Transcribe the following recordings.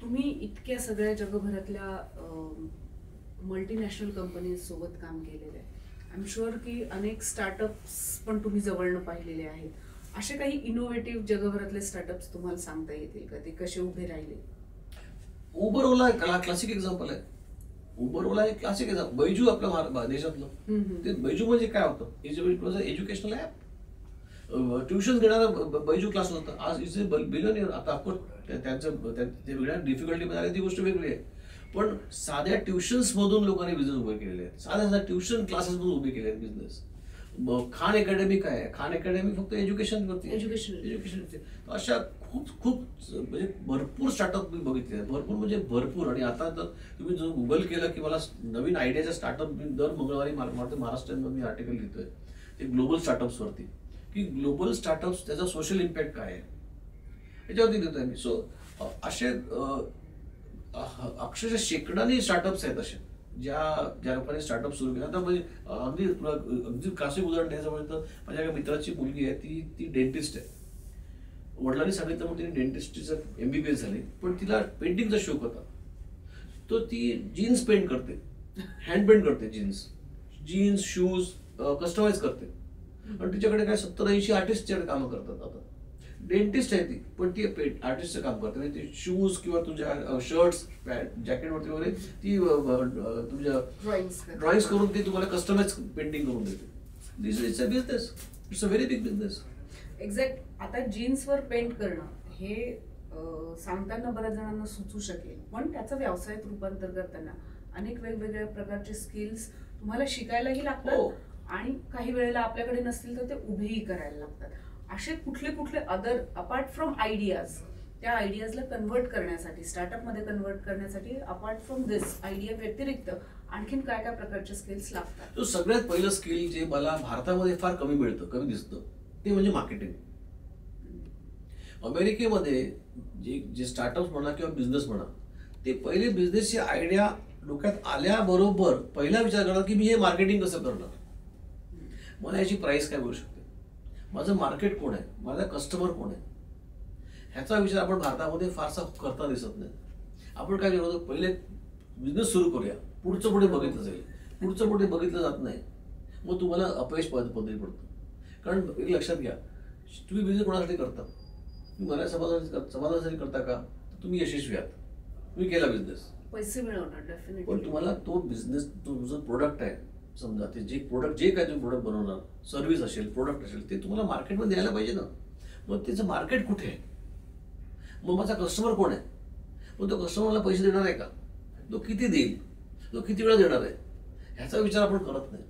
तुम्ही इतक्या सगळ्या जगभरातल्या मल्टीनॅशनल कंपनीज सोबत काम केलेलं आहे. आय एम शुअर की अनेक स्टार्टअप्स पण तुम्ही जवळनं पाहिलेले आहेत. असे काही इनोव्हेटिव्ह जगभरातले स्टार्टअप्स तुम्हाला सांगता येतील का, ते कसे उभे राहिले? उबर ओला क्लासिक एक्झाम्पल आहे. उबर ओला एक क्लासिक एक्झाम्पल. बैजू आपल्या देशातलं, ते बैजू म्हणजे काय होतं, एज्युकेशनल ॲप. ट्युशन घेणारा बैजू क्लास होता. आज इज बिलियनियर. आता ऑफकोर्स त्यांचं ते वेगळ्या डिफिकल्टीमध्ये आले, ती गोष्ट वेगळी आहे. पण साध्या ट्युशन्स मधून लोकांनी बिझनेस उभे केलेले आहेत. साध्या ट्युशन क्लासेस मधून उभे केले आहेत बिझनेस. खान अकॅडमी काय आहे? खान अकॅडमी फक्त एज्युकेशन करते. एज्युकेशन अशा खूप म्हणजे भरपूर स्टार्टअप मी बघितले, भरपूर म्हणजे भरपूर. आणि आता तर तुम्ही जर गुगल केलं की मला नवीन आयडियाचा स्टार्टअप, दर मंगळवारी महाराष्ट्रामध्ये मी आर्टिकल लिहितोय ते ग्लोबल स्टार्टअप्सवरती, की ग्लोबल स्टार्टअप्स त्याचा सोशल इम्पॅक्ट काय आहे याच्यावरती लिहितोय मी. सो असे अक्षरशः शेकडानी स्टार्टअप्स आहेत असे, ज्या लोकांनी स्टार्टअप सुरू केला. आता म्हणजे अगदी क्लासिक उदाहरण द्यायचं म्हणजे तर माझ्या एका मित्राची मुलगी आहे, ती डेंटिस्ट आहे. वडिलांनी सांगितलं मग तिने डेंटिस्टचं MBBS झाली, पण तिला पेंटिंगचा शौक होता. तो ती जीन्स पेंट करते, हँड पेंट करते, जीन्स शूज कस्टमाइज करते. आणि तिच्याकडे काय 70-80 आर्टिस्टच्या कामं करतात. आता डेंटिस्ट आहे ती, पण ती आर्टिस्टचं काम करते. म्हणजे ती शूज किंवा तुझ्या शर्ट्स जॅकेटवरती वगैरे ती तुमच्या ड्रॉइंग्स करून ती तुम्हाला कस्टमाइज पेंटिंग करून देते. This is a business, it's a very big business. Exact. आता जीन्सवर पेंट करणं हे सांगताना बऱ्याच जणांना सुचू शकेल, पण त्याचं व्यवसायात रूपांतर करताना अनेक वेगवेगळ्या प्रकारचे स्किल्स तुम्हाला शिकायलाही लागतात. आणि काही वेळेला आपल्याकडे नसतील तर ते उभेही करायला लागतात. असे कुठले अदर अपार्ट फ्रॉम आयडियाज, त्या आयडियाजला कन्वर्ट करण्यासाठी, स्टार्टअप मध्ये कन्वर्ट करण्यासाठी अपार्ट फ्रॉम दिस आयडिया व्यतिरिक्त आणखीन काय काय प्रकारचे स्किल्स लागतात? तो सगळ्यात पहिलं स्किल जे मला भारतामध्ये फार कमी मिळतं, कमी दिसतं, ते म्हणजे मार्केटिंग. अमेरिकेमध्ये जे स्टार्टअप्स म्हणा किंवा बिझनेस म्हणा, ते पहिले बिझनेसची आयडिया डोक्यात आल्याबरोबर पहिला विचार करतात की मी हे मार्केटिंग कसं करणार, मला याची प्राइस काय मिळू शकते, माझं मार्केट कोण आहे, माझा कस्टमर कोण आहे, ह्याचा विचार आपण भारतामध्ये फारसा करता दिसत नाही. आपण काय करतो, पहिले बिझनेस सुरू करूया, पुढचं पुढे बघितलं जाईल, पुढचं पुढे बघितलं जात नाही, मग तुम्हाला अपयश पद्धती पडतं. कारण एक लक्षात घ्या, तुम्ही बिझनेस कोणासाठी करता, तुम्ही मला समाजासाठी करता का, तर तुम्ही यशस्वी आहात, तुम्ही केला बिझनेस, पैसे मिळवणार डेफिनेटली. पण तुम्हाला तो बिझनेस, तुमचं प्रोडक्ट आहे समजा, ते जे काय तुम्ही प्रोडक्ट बनवणार, सर्व्हिस असेल, प्रोडक्ट असेल, ते तुम्हाला मार्केटमध्ये द्यायला पाहिजे ना. मग त्याचं मार्केट कुठे आहे, मग माझा कस्टमर कोण आहे, मग तो कस्टमरला पैसे देणार आहे का, तो किती देईल, तो किती वेळा देणार आहे, ह्याचा विचार आपण करत नाही.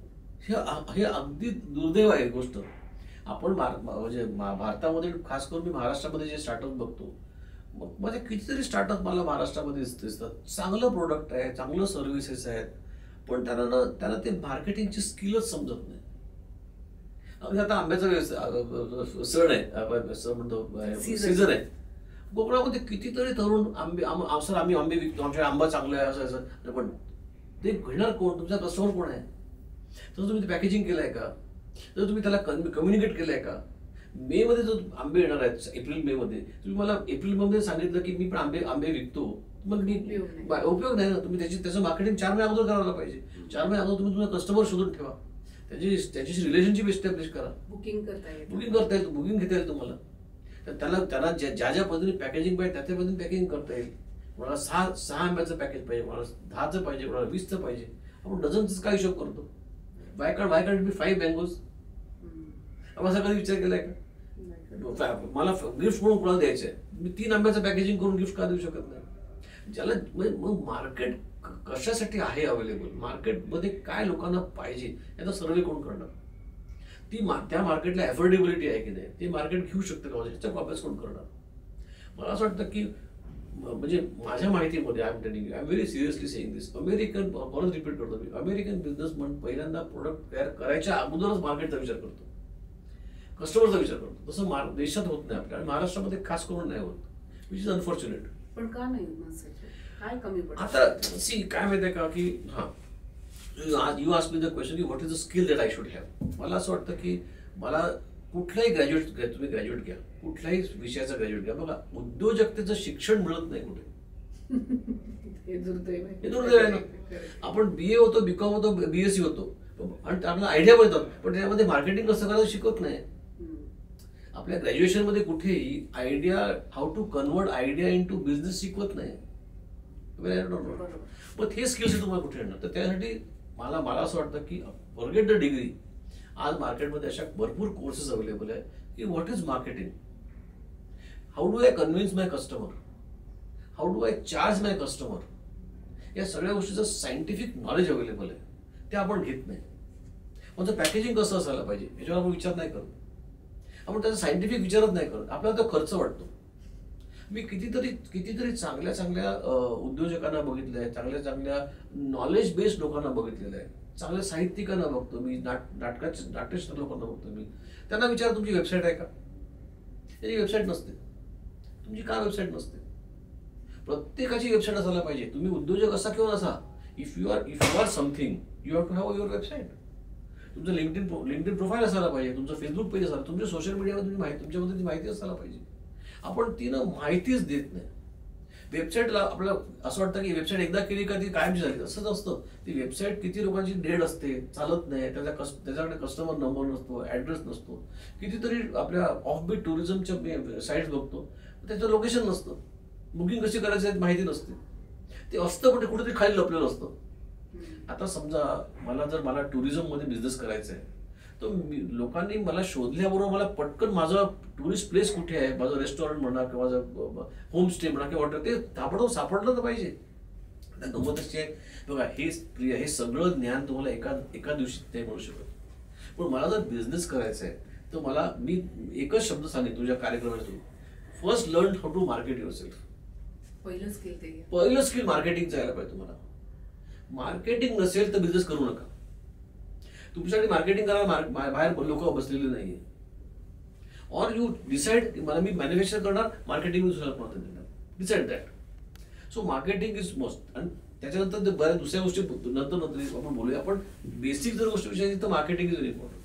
हे अगदी दुर्दैव आहे गोष्ट. आपण म्हणजे भारतामध्ये, खास करून मी महाराष्ट्रामध्ये जे स्टार्टअप बघतो, मग माझे कितीतरी स्टार्टअप मला महाराष्ट्रामध्ये दिसतात. चांगलं प्रोडक्ट आहे, चांगलं सर्व्हिसेस आहेत, पण त्यांना ते मार्केटिंगची स्किलच समजत नाही. म्हणजे आता आंब्याचा सण आहे, सीझन आहे, कोकणामध्ये कितीतरी तरुण आम्ही आंबे विकतो, आमच्या आंबा चांगला आहे असं, पण ते घेणार कोण, तुमचा कस्टमर कोण आहे, तर तुम्ही ते पॅकेजिंग केलं आहे का, तर तुम्ही त्याला कम्युनिकेट केलं आहे का. मे मध्ये जो आंबे येणार आहेत, एप्रिल मे मध्ये, तुम्ही मला एप्रिल मध्ये सांगितलं की मी पण आंबे विकतो, मग उपयोग नाही ना. तुम्ही त्याचं मार्केटिंग 4 महिने अगोदर करायला पाहिजे. 4 महिने अगोदर तुम्ही तुमचा कस्टमर शोधून ठेवा, त्याच्याशी रिलेशनशिप एस्टॅब्लिश करा, बुकिंग करता येईल, बुकिंग घेता येईल तुम्हाला. तर त्यांना ज्या पद्धतीने पॅकेजिंग पाहिजे त्या पद्धतीने पॅकेजिंग करता येईल. कोणाला 6 आंब्याचं पॅकेज पाहिजे, कोणाला 10चं पाहिजे, कोणाला 20चं पाहिजे. आपण डझनच काय हिशोब करतो, बाय कार्ड बी 5 मँगोज. आपण असा कधी विचार केलाय का, मला गिफ्ट म्हणून कोणाला द्यायचंय, मी 3 आंब्याचं पॅकेजिंग करून गिफ्ट का देऊ शकत नाही. ज्याला मग मार्केट कशासाठी आहे अवेलेबल, मार्केटमध्ये काय लोकांना पाहिजे याचा सर्वे कोण करणार, त्या मार्केटला अफोर्डेबिलिटी आहे की नाही, ते मार्केट घेऊ शकतं का, याचा अभ्यास कोण करणार. मला असं वाटतं की म्हणजे माझ्या माहितीमध्ये I am very seriously saying this, American, परत रिपीट करतो मी, अमेरिकन बिझनेसमन पहिल्यांदा प्रोडक्ट तयार करायच्या अगोदरच मार्केटचा विचार करतो, कस्टमरचा विचार करतो. तसं देशात होत नाही आपल्या, आणि महाराष्ट्रामध्ये खास करून नाही होत, विच इज अनफॉर्च्युनेट. पण का नाही, काय कमी पडतं आता. सी काय माहिती आहे का की you ask me the question की what is the skill that I should have. मला असं वाटतं की मला कुठलाही तुम्ही ग्रॅज्युएट घ्या, कुठल्याही विषयाचा ग्रॅज्युएट घ्या, बघा उद्योजकतेचं शिक्षण मिळत नाही कुठे. हे दुर्दैव आहे. हे दुर्दैव आहे ना. आपण BA होतो, BCom होतो, BSc होतो आणि आपल्याला आयडिया मिळतात, पण त्यामध्ये मार्केटिंग कसं करायचं शिकवत नाही. आपल्या ग्रॅज्युएशन मध्ये कुठेही idea, how to convert idea into business शिकवत नाही. मग हे स्किल्स तुम्हाला कुठे येणार? तर त्यासाठी मला असं वाटतं की फॉरगेट द डिग्री. आज मार्केटमध्ये अशा भरपूर कोर्सेस अवेलेबल आहे की what is marketing, how do I convince my customer, how do I charge my customer, या सगळ्या गोष्टीचं सायंटिफिक नॉलेज अवेलेबल आहे. ते आपण घेत नाही. म्हणजे पॅकेजिंग कसं असायला पाहिजे याच्यावर आपण विचार नाही करत. आपण त्याचा सायंटिफिक विचारच नाही करत. आपल्याला तो खर्च वाटतो. मी कितीतरी चांगल्या चांगल्या उद्योजकांना बघितलंय, चांगल्या नॉलेज बेस्ड लोकांना बघितलेलं आहे, चांगल्या साहित्यिकांना बघतो मी, नाट्यशास्त्र लोकांना बघतो मी. त्यांना विचार तुमची वेबसाईट आहे का? त्याची वेबसाईट नसते. तुमची का वेबसाईट नसते? प्रत्येकाची वेबसाईट असायला पाहिजे. तुम्ही उद्योजक असा किंवा नसा, if you are something you have to have your website. तुमचं लिंक्डइन प्रोफाईल असायला पाहिजे, तुमचं फेसबुक पेज असायला, तुमच्या सोशल मीडियामध्ये तुमच्यामध्ये ती माहिती असायला पाहिजे. आपण ती माहितीच देत नाही. वेबसाईटला आपल्याला असं वाटतं की वेबसाईट एकदा केली का ती कायमची झाली. असंच असतं. ती वेबसाईट किती लोकांची डेड असते, चालत नाही, त्याच्याकडे कस्टमर नंबर नसतो, ऍड्रेस नसतो. कितीतरी आपल्या ऑफबीट टुरिझमच्या साईट्स बघतो, त्याचं लोकेशन नसतं, बुकिंग कशी करायची माहिती नसते. ते असतं पण कुठेतरी खाली लपलेलं असतं. आता समजा मला टुरिझम मध्ये बिझनेस करायचा आहे, तर लोकांनी मला शोधल्याबरोबर मला पटकन माझं टुरिस्ट प्लेस कुठे आहे, माझं रेस्टॉरंट म्हणा किंवा माझं होमस्टे म्हणा किंवा हॉटेल, ते ताबडतोब सापडलं तर पाहिजे. गमत अशी आहे बघा, हे सगळं ज्ञान तुम्हाला एका दिवशी नाही मिळू शकत. पण मला जर बिझनेस करायचा आहे तर मी एकच शब्द सांगेन तुझ्या कार्यक्रमातून, first learn how to market yourself. पहिलं स्किल मार्केटिंगचं यायला पाहिजे तुम्हाला. मार्केटिंग नसेल तर बिझनेस करू नका. तुमच्यासाठी मार्केटिंग करायला बाहेर लोक बसलेले नाहीये. ऑर यू डिसाइड मला मी मॅन्युफॅक्चर करणार, marketing decide that. So marketing is must. आणि त्याच्यानंतर बऱ्याच दुसऱ्या गोष्टी नंतर आपण बोलूया. पण बेसिक जर गोष्टी विचारायची तर मार्केटिंग इज व्हेरी इम्पॉर्टंट.